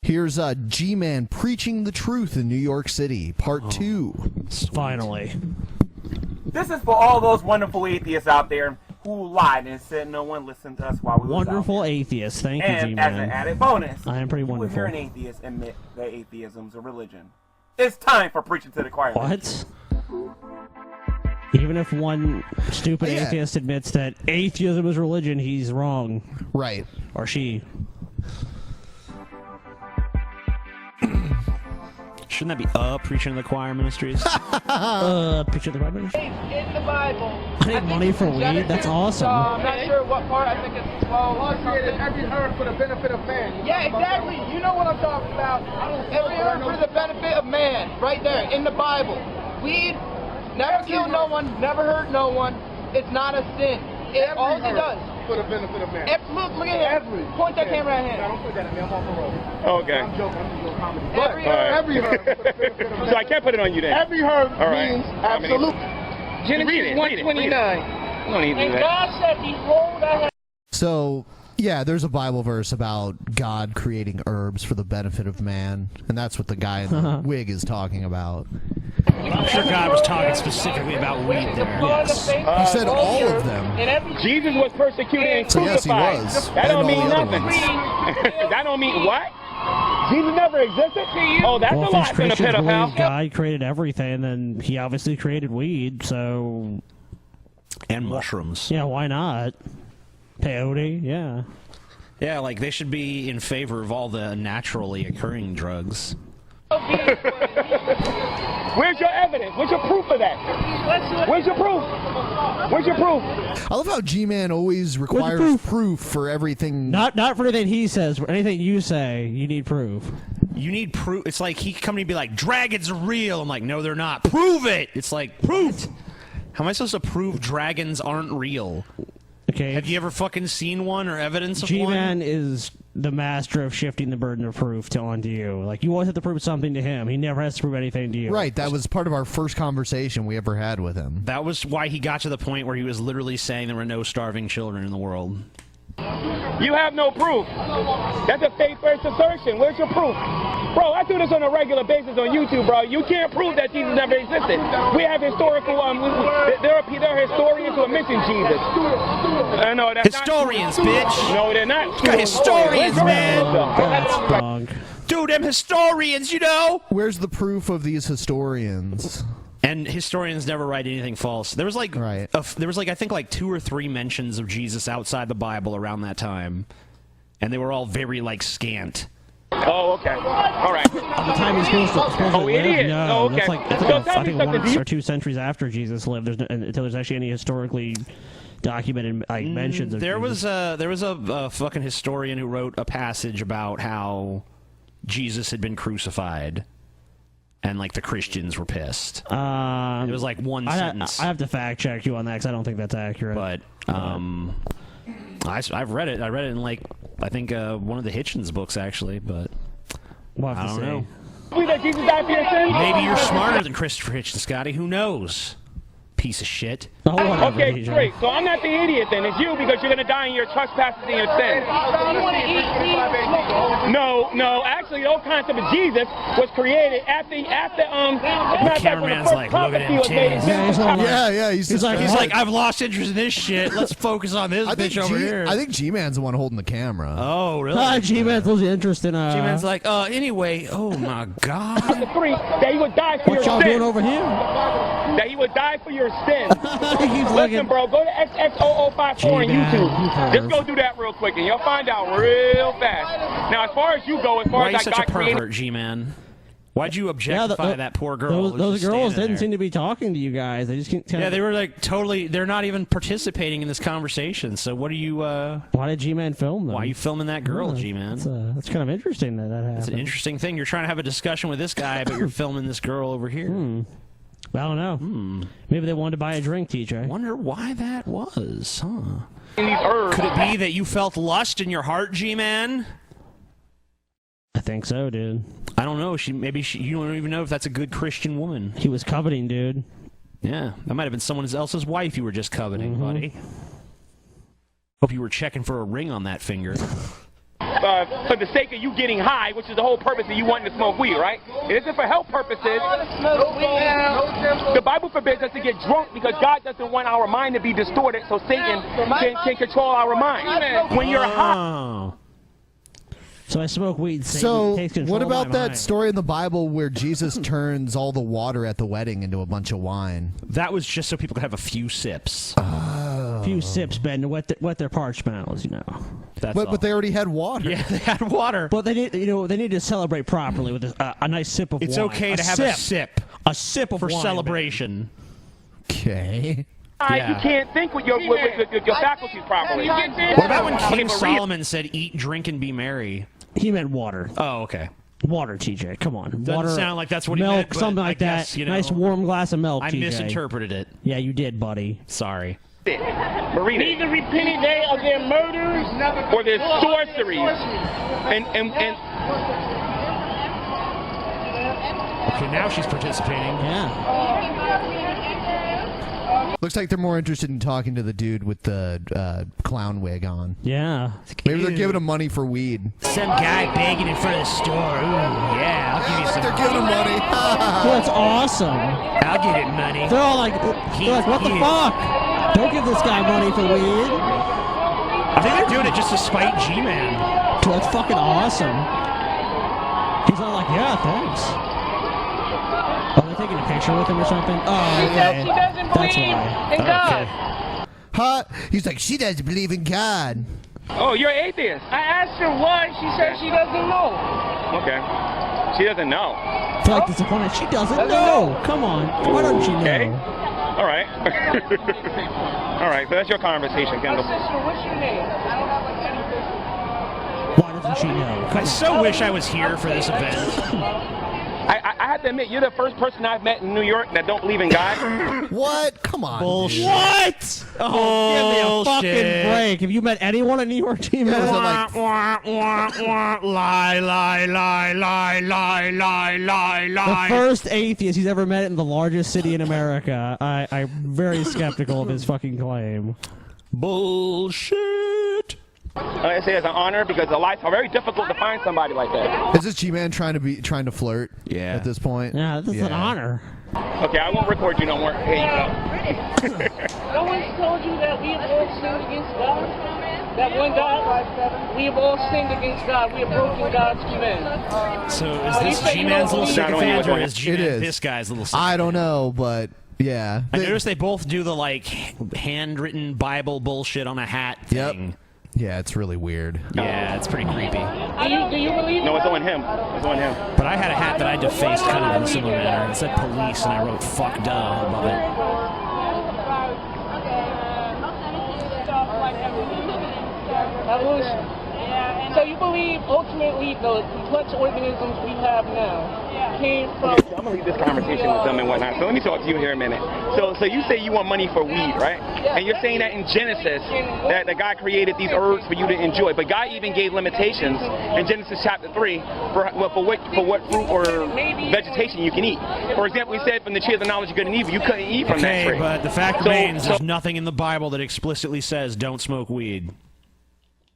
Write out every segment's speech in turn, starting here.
Here's G-Man preaching the truth in New York City, part 2. Finally. This is for all those wonderful atheists out there who lied and said no one listened to us while we were Wonderful atheists. Thank you, G-Man. And as an added bonus, I am pretty wonderful. If you're an atheist, admit that atheism's a religion. It's time for preaching to the choir. What? Even if one stupid atheist admits that atheism is religion, he's wrong. Right. Or she. Shouldn't that be preaching to the choir ministries? Preaching to the choir ministries? In the Bible. I need money for weed? That's awesome. I'm not sure what part. I think it's 12. Created every herb for the benefit of man. Yeah, exactly. You know what I'm talking about. Every herb for the benefit of man. Right there, in the Bible. Weed, never killed no one, never hurt no one. It's not a sin. All it does. For the benefit of man. Look at him. Point that camera at him. No, don't put that at me. I'm off the road. Okay. I'm joking. I'm just doing comedy. Every herb for the benefit of man. So I can't put it on you then. Every herb means absolute. Genesis 1:29. Don't need to do that. And God said he rolled ahead. So, yeah, there's a Bible verse about God creating herbs for the benefit of man, and that's what the guy in the wig is talking about. I'm sure God was talking specifically about weed there. Yes. He said all of them. Jesus was persecuted and crucified. Yes, he was. That don't And mean all the other nothing. ones. That don't mean what? Jesus never existed? Oh, that's Well, a if lie these from a Christians believe pedophile. God created everything, then he obviously created weed, so... And mushrooms. Yeah, why not? Peyote, yeah. Yeah, like they should be in favor of all the naturally occurring drugs. Where's your evidence? Where's your proof of that? Where's your proof? Where's your proof? I love how G-Man always requires proof for everything. Not for anything he says, for anything you say, you need proof. You need proof. It's like he could come to me and be like, dragons are real. I'm like, no, they're not. Prove it. It's like, proof. How am I supposed to prove dragons aren't real? Okay. Have you ever fucking seen one or evidence of one? G-Man is the master of shifting the burden of proof onto you. Like, you always have to prove something to him. He never has to prove anything to you. Right, that was part of our first conversation we ever had with him. That was why he got to the point where he was literally saying there were no starving children in the world. You have no proof. That's a faith-based assertion. Where's your proof? Bro, I do this on a regular basis on YouTube, bro. You can't prove that Jesus never existed. We have historical, there are historians who have mentioned Jesus. No, that's historians, not bitch. No, they're not. You got historians, man. That's bunk. Dude, them historians, you know. Where's the proof of these historians? And historians never write anything false. There was like, I think like 2 or 3 mentions of Jesus outside the Bible around that time, and they were all very like scant. Oh, okay. All right. At the time he's supposed to live? it is. No, Oh, okay. that's like, So tell I me think something. 1 or 2 centuries after Jesus lived, until there's actually any historically documented like mentions of Jesus. There was a fucking historian who wrote a passage about how Jesus had been crucified. And, like, the Christians were pissed. It was, like, one sentence. I have to fact-check you on that, because I don't think that's accurate. But, I've read it. I read it in, like, I think one of the Hitchens books, actually, but we'll have to I don't know. Believe that Jesus died for your sins? Maybe you're smarter than Christopher Hitchens, Scotty. Who knows? Piece of shit. Oh, whatever, okay, DJ. great. So I'm not the idiot then. It's you because you're going to die in your trespasses and your sins. No. Actually, the whole concept of Jesus was created after the cameraman's like, look at him, He's like, I've lost interest in this shit. Let's focus on this bitch over here. I think G-Man's the one holding the camera. Oh, really? G-Man's losing interest in G-Man's like, anyway, oh my God. The 3, that he would die for your sins. What y'all doing over here? That he would die for your sins. Listen, looking. bro, go to XXOO54 on YouTube. Just go do that real quick, and you'll find out real fast. Now, as far as you go, why are you such a pervert, G-Man? Why'd you objectify that poor girl? Those girls didn't seem to be talking to you guys. They just they were like totally. They're not even participating in this conversation. So what are you? Why did G-Man film them? Why are you filming that girl, G-Man? That's kind of interesting that happened. It's an interesting thing. You're trying to have a discussion with this guy, but you're filming this girl over here. I don't know. Maybe they wanted to buy a drink, TJ. Wonder why that was, huh? Could it be that you felt lust in your heart, G-Man? I think so, dude. I don't know. You don't even know if that's a good Christian woman. He was coveting, dude. Yeah, that might have been someone else's wife you were just coveting, buddy. Hope you were checking for a ring on that finger. for the sake of you getting high, which is the whole purpose of you wanting to smoke weed, right? It isn't for health purposes. The Bible forbids us to get drunk because God doesn't want our mind to be distorted, so Satan can control our mind. When you're high. So I smoke weed. So takes control what about of my that mind. story in the Bible where Jesus turns all the water at the wedding into a bunch of wine? That was just so people could have a few sips. A few sips, Ben, to wet their parched mouths, you know. That's all. But they already had water. Yeah, they had water. But they need, they need to celebrate properly with a nice sip of wine. It's okay to have a sip. A sip of for wine, celebration. Okay. Yeah. You can't think with your faculties properly. What about when King Solomon said, "Eat, drink, and be merry"? He meant water. Oh, okay. Water, TJ. Come on. Doesn't water, sound like that's what milk, he meant. But something like I guess, that. You know, nice warm glass of milk. I TJ. misinterpreted it. Yeah, you did, buddy. Sorry. Neither repented they of their murders or their sorceries. And okay, now she's participating. Yeah. Looks like they're more interested in talking to the dude with the clown wig on. Yeah. Maybe they're giving him money for weed. Some guy begging in front of the store. Ooh, yeah, I'll give you some. They're giving him money. That's awesome. I'll give it money. They're all like, what the fuck? Don't give this guy money for weed. I think they're doing it just to spite G-Man. Dude, that's fucking awesome. He's all like, yeah, thanks. Oh, they're taking a picture with him or something? Oh, okay. She doesn't believe in God. Huh? He's like, she doesn't believe in God. Oh, you're an atheist. I asked her why. She said she doesn't know. Okay. She doesn't know. I feel like disappointed. She doesn't know. Come on. Why don't you know? Okay. All right. All right. So that's your conversation, Kendall. My sister, what's your name? I don't have like anything. Why doesn't she know? I so wish I was here for this event. I have to admit, you're the first person I've met in New York that don't believe in God. What? Come on. Bullshit. What? Oh, give me a fucking break. Have you met anyone in New York team? Lie, lie, lie, lie, lie, lie, lie, The lie. first atheist he's ever met in the largest city in America. I'm very skeptical of his fucking claim. Bullshit. I say it's an honor because the life are very difficult to find somebody like that. Is this G-Man trying to flirt? Yeah. At this point? Yeah, this is an honor. Okay, I won't record you no more. Here you go. No one's told you that we have all sinned against God? That one God? We have all sinned against God. We have broken God's command. So is this G-Man's little sycophant or is G-Man It is. this guy's little sycophant? I don't know, but yeah. I noticed they both do the like handwritten Bible bullshit on a hat thing. Yep. Yeah, it's really weird. Yeah, it's pretty creepy. Do you believe? No, it's on him. It's on him. But I had a hat that I defaced kind of in a similar manner. It said police, and I wrote "fuck duh" above it. Evolution. So you believe ultimately the complex organisms we have now came from... Okay, I'm going to leave this conversation with them and whatnot. So let me talk to you here a minute. So you say you want money for weed, right? And you're saying that in Genesis that God created these herbs for you to enjoy. But God even gave limitations in Genesis chapter 3 for what fruit or vegetation you can eat. For example, he said from the tree of the knowledge of good and evil, you couldn't eat from that tree. Okay, but the fact remains there's nothing in the Bible that explicitly says don't smoke weed.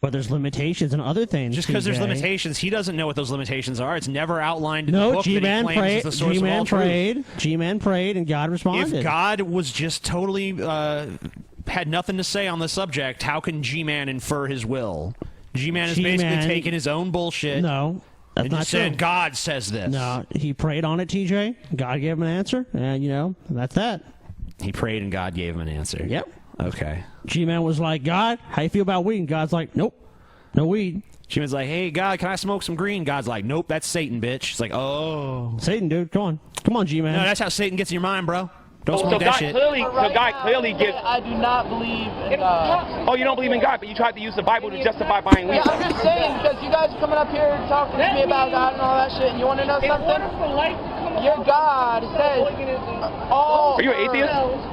But there's limitations and other things. Just because there's TJ. limitations, he doesn't know what those limitations are. It's never outlined in the No, book that he G-Man claims prayed. is the source of all truth. G-Man prayed, and God responded. If God was just totally had nothing to say on the subject, how can G-Man infer his will? G-Man is basically taking his own bullshit. No, that's and not just saying true. God says this. No, he prayed on it, TJ. God gave him an answer, and that's that. He prayed and God gave him an answer. Yep. Okay. G-Man was like, God, how you feel about weed? And God's like, nope, no weed. G-Man's like, hey, God, can I smoke some green? God's like, nope, that's Satan, bitch. It's like, oh. Satan, dude, come on, G-Man. No, that's how Satan gets in your mind, bro. Don't smoke that God shit. God clearly gives... I do not believe in God. Oh, you don't believe in God, but you tried to use the Bible to justify buying weed. Yeah, I'm just saying, because you guys are coming up here talking to me about God and all that shit, and you want to know something? Your God says all... Are you an atheist?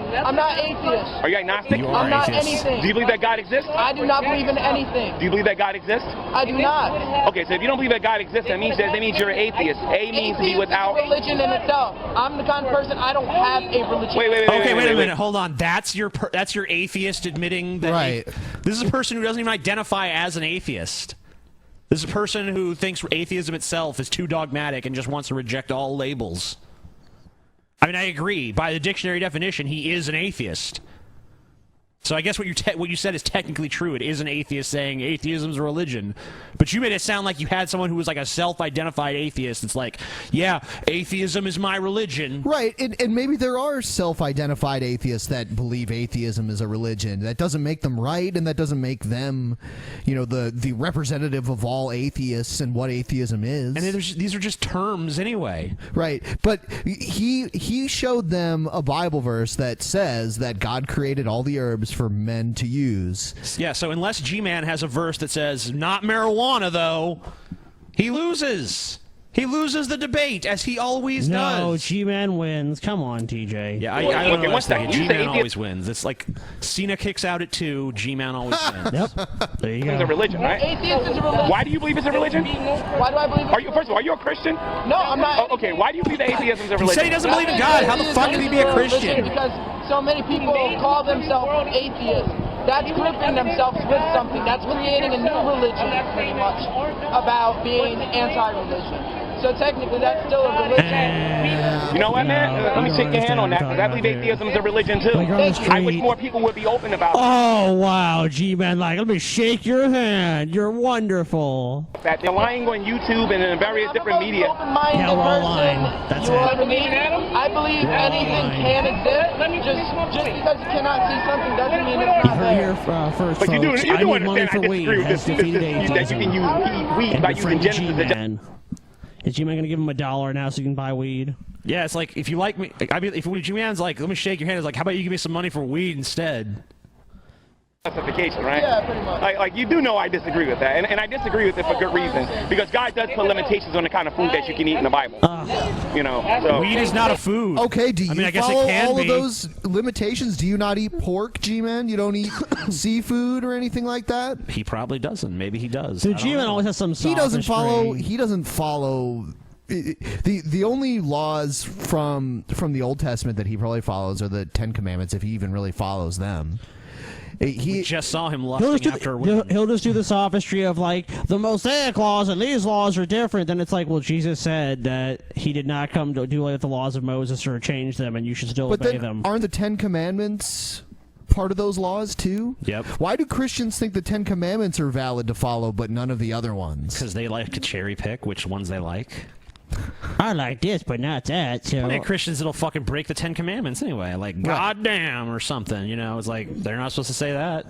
I'm not atheist. Are you agnostic? I'm not anything. Do you believe that God exists? I do not believe in anything. Do you believe that God exists? I do not. Okay, so if you don't believe that God exists, that means you're an atheist. A means to be without... religion in itself. I'm the kind of person, I don't have a religion. Wait a minute. Hold on. That's your atheist admitting that right. This is a person who doesn't even identify as an atheist. This is a person who thinks atheism itself is too dogmatic and just wants to reject all labels. I mean, I agree. By the dictionary definition, he is an atheist. So I guess what you said is technically true. It is an atheist saying atheism's a religion. But you made it sound like you had someone who was like a self-identified atheist. It's like, yeah, atheism is my religion. Right, and maybe there are self-identified atheists that believe atheism is a religion. That doesn't make them right, and that doesn't make them, the representative of all atheists and what atheism is. And these are just terms anyway. Right, but he showed them a Bible verse that says that God created all the herbs for men to use. Yeah, so unless G-Man has a verse that says, not marijuana, though, he loses. He loses the debate, as he always does. No, G-Man wins. Come on, TJ. Yeah, I don't know. G-Man always wins. It's like Cena kicks out at 2, G-Man always wins. Yep. There you go. It's a religion, right? Atheist is a religion. Why do you believe it's a religion? Why do I believe it? First of all, are you a Christian? No, I'm not. Oh, okay, why do you believe that atheism is a religion? He said he doesn't believe in God. How the fuck can he be a Christian? Because so many people call themselves atheists. That's grouping themselves with something. That's creating a new religion, pretty much, about being anti-religion. So technically, that's still a religion. You know what, man? Let me shake your hand on that, because I believe atheism is a religion, too. I wish more people would be open about it. Oh, wow, G-Man, let me shake your hand. You're wonderful. That they're lying on YouTube and in various different media. Yeah, we're all lying. That's it. I believe anything can exist. Just because you cannot see something doesn't mean it's not there. First, But you do understand I disagree with this, that you can use weed by using Genesis. Is G-Man going to give him $1 now so you can buy weed? Yeah, it's like, if you like me, I mean, if G-Man's like, let me shake your hand, it's like, how about you give me some money for weed instead? Justification, right? Yeah, pretty much. Like you do know I disagree with that, and I disagree with it for good reason, because God does put limitations on the kind of food that you can eat in the Bible. So weed is not a food. Okay, do you I guess follow it can all be. of those limitations? Do you not eat pork, G-Man? You don't eat seafood or anything like that? He probably doesn't. Maybe he does. So G-Man always has some He doesn't follow. The only laws from the Old Testament that he probably follows are the Ten Commandments, if he even really follows them. We just saw him lusting after women. He'll just do the sophistry of like the Mosaic laws and these laws are different. Then it's like, well, Jesus said that he did not come to do away with the laws of Moses or change them, and you should still obey them. Aren't the Ten Commandments part of those laws too? Yep. Why do Christians think the Ten Commandments are valid to follow, but none of the other ones? Because they like to cherry pick which ones they like. I like this, but not that. So Plenty of Christians that'll fucking break the Ten Commandments anyway, like goddamn or something. It's like they're not supposed to say that.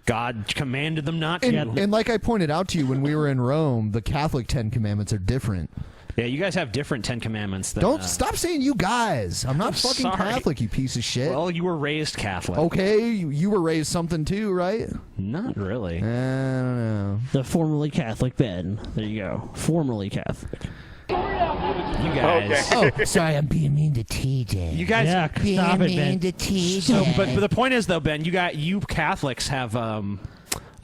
God commanded them not to. And like I pointed out to you when we were in Rome, the Catholic Ten Commandments are different. Yeah, you guys have different Ten Commandments. Than, Don't stop saying you guys. I'm not fucking sorry. Catholic, you piece of shit. Well, you were raised Catholic. Okay, you were raised something too, right? Not really. I don't know. The formerly Catholic Ben. There you go. Formerly Catholic. You guys. Oh, sorry, I'm being mean to TJ. You guys. Yeah, stop it, Ben. to TJ. So, but the point is though, Ben, you Catholics have a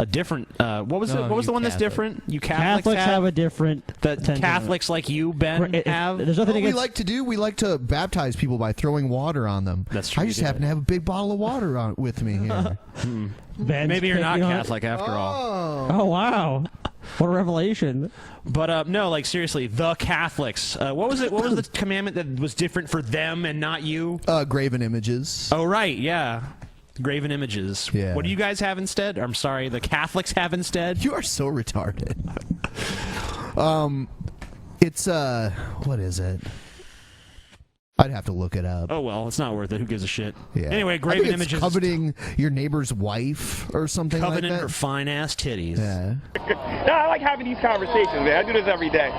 different. What was it? What was the one that's different? You Catholics have a different. The Catholics like you, Ben, have. There's nothing What we against. like to do, we like to baptize people by throwing water on them. That's true, I just you do happen to have a big bottle of water with me here. Ben's Maybe you're not picking on- Catholic after all. Oh wow, what a revelation! But no, like seriously, the Catholics. What was it? What was the commandment that was different for them and not you? Graven images. Oh right, yeah. Graven images. Yeah. What do you guys have instead? I'm sorry, the Catholics have instead? You are so retarded. It's what is it? I'd have to look it up. Oh well, it's not worth it. Who gives a shit? Yeah. Anyway, I graven think it's images. coveting your neighbor's wife or something like Coveting that. her fine ass titties. Yeah. No, I like having these conversations, man. I do this every day.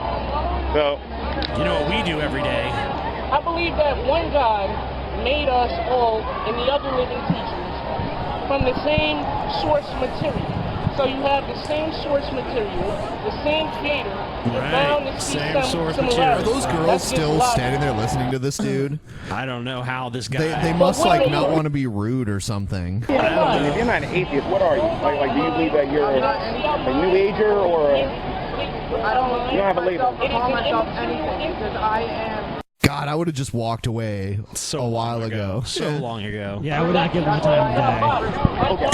So, You know what we do every day? I believe that one God made us all and the other living creatures from the same source material. So you have the same source material, the same creator. You're bound to see Same some source similarities. Are material. those girls That's just still logic. standing there listening to this dude? I don't know how this guy. They must what like are not you? want to be rude or something. if you're not an atheist, what are you? Like do you believe that you're a New Ager or I don't you don't have a label? call myself anything because I am. God, I would have just walked away so a while long ago. So long ago. Yeah, I would not give him the time of day. Okay.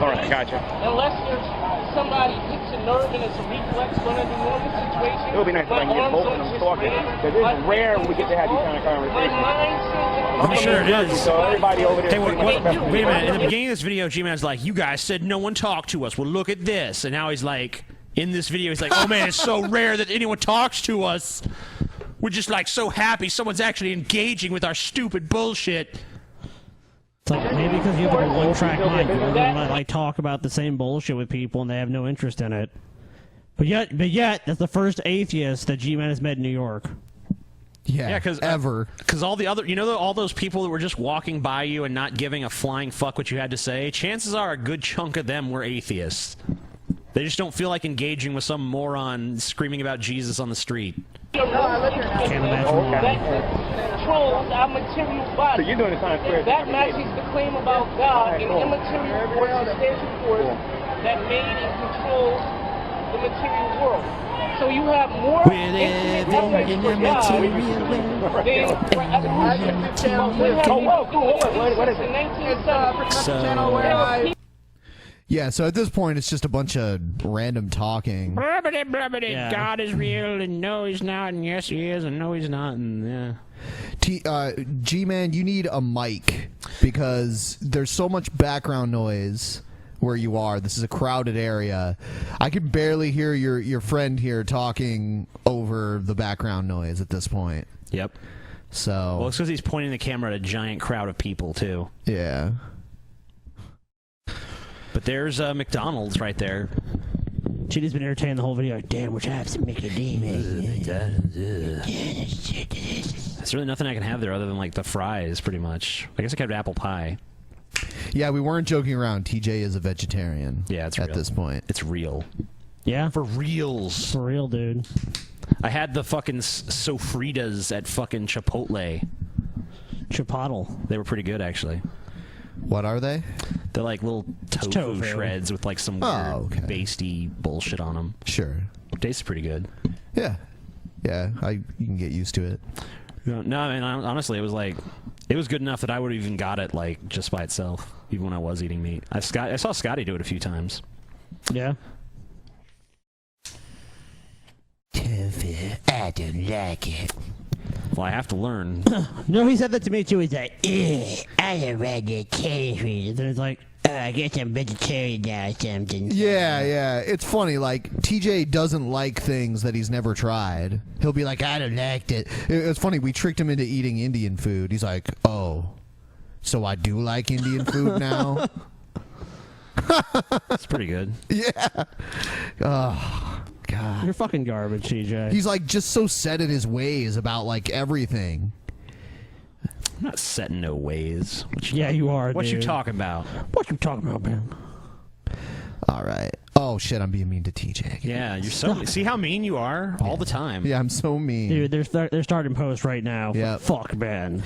All right, gotcha. Unless there's somebody hits a nerve and it's a reflex, what I do in this situation, It would be nice if I can get both of them talking. Because it's rare when we get to have these kind of conversations. I'm sure it is. So everybody over there. Hey, wait a minute. In the beginning of this video, G-Man's like, you guys said no one talked to us. Well, look at this. And now he's like, in this video, he's like, oh man, it's so rare that anyone talks to us. We're just like so happy someone's actually engaging with our stupid bullshit. It's like, maybe because you have like a one-track mind, you don't like talk about the same bullshit with people and they have no interest in it. But yet, that's the first atheist that G-Man has met in New York. Yeah, because all the other, all those people that were just walking by you and not giving a flying fuck what you had to say, chances are a good chunk of them were atheists. They just don't feel like engaging with some moron screaming about Jesus on the street. Can't imagine that controls our material body. So you're doing the kind of prayer. That matches the claim about God and immaterial force, substantial force that made and controls the material world. So you have more intimate knowledge for God than for evolution. What is it? Yeah, so at this point, it's just a bunch of random talking. Yeah. God is real, and no, he's not, and yes, he is, and no, he's not, and yeah. G-Man, you need a mic, because there's so much background noise where you are. This is a crowded area. I can barely hear your friend here talking over the background noise at this point. Yep. So. Well, it's because he's pointing the camera at a giant crowd of people, too. Yeah. But there's McDonald's right there. Chitty's been entertained the whole video. Damn, which I have some Nicodemus. There's really nothing I can have there other than like the fries, pretty much. I guess I could have apple pie. Yeah, we weren't joking around. TJ is a vegetarian. Yeah, it's at real. this point. It's real. Yeah, for reals. For real, dude. I had the fucking sofritas at fucking Chipotle. Chipotle. They were pretty good, actually. What are they? They're like little tofu shreds with like some weird basty bullshit on them. Sure. Tastes pretty good. Yeah. Yeah, you can get used to it. No, I mean, honestly, it was good enough that I would have even got it like just by itself, even when I was eating meat. I saw Scotty do it a few times. Yeah. Tofu, I don't like it. Well, I have to learn. No, he said that to me too. He's like, I don't like the tofu. And it's like, I guess I'm vegetarian now or something. Yeah. It's funny, like, TJ doesn't like things that he's never tried. He'll be like, I don't like it. It's funny, we tricked him into eating Indian food. He's like, oh, so I do like Indian food now? That's pretty good. Yeah. Oh, God. You're fucking garbage, TJ. He's like just so set in his ways about like everything. I'm not set in no ways. Yeah, you are. What dude. you talking about? What you talking about, man? All right. Oh shit, I'm being mean to TJ. Yeah, you're so. See how mean you are all the time. Yeah, I'm so mean. Dude, they're starting post right now. Yeah. Fuck Ben.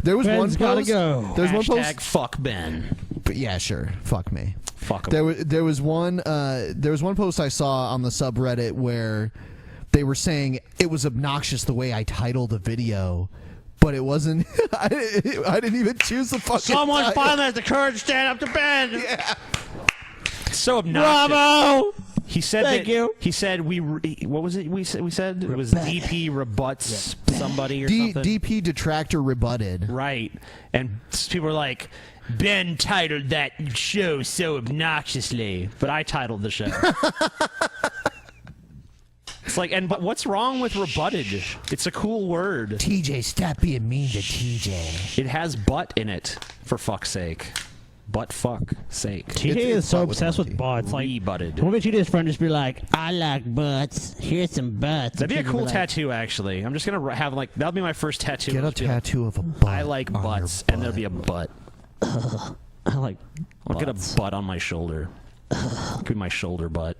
There was Ben's one post. Gotta go. There's Hashtag one post. Fuck Ben. But yeah, sure. Fuck me. Fuck him. There was one post I saw on the subreddit where they were saying it was obnoxious the way I titled the video, but it wasn't. I didn't even choose the fucking. Someone title. finally has the courage to stand up to Ben. Yeah. So obnoxious. Bravo. He said Thank you. He said what was it? We said it was DP rebuts somebody or something. DP detractor rebutted. Right, and people were like, Ben titled that show so obnoxiously, but I titled the show. It's like, but what's wrong with rebutted? It's a cool word. TJ, stop being mean to TJ. It has butt in it, for fuck's sake. Butt fuck sake. TJ is so obsessed with butts. Like, rebutted. what if TJ's friend just be like, I like butts. Here's some butts. That'd be a And cool people tattoo, actually. I'm just gonna have like that'll be my first tattoo. Get a tattoo of a butt. I like on butts, your and there'll butt. be a butt. I like I'll get butts. a butt on my shoulder. Could be my shoulder butt.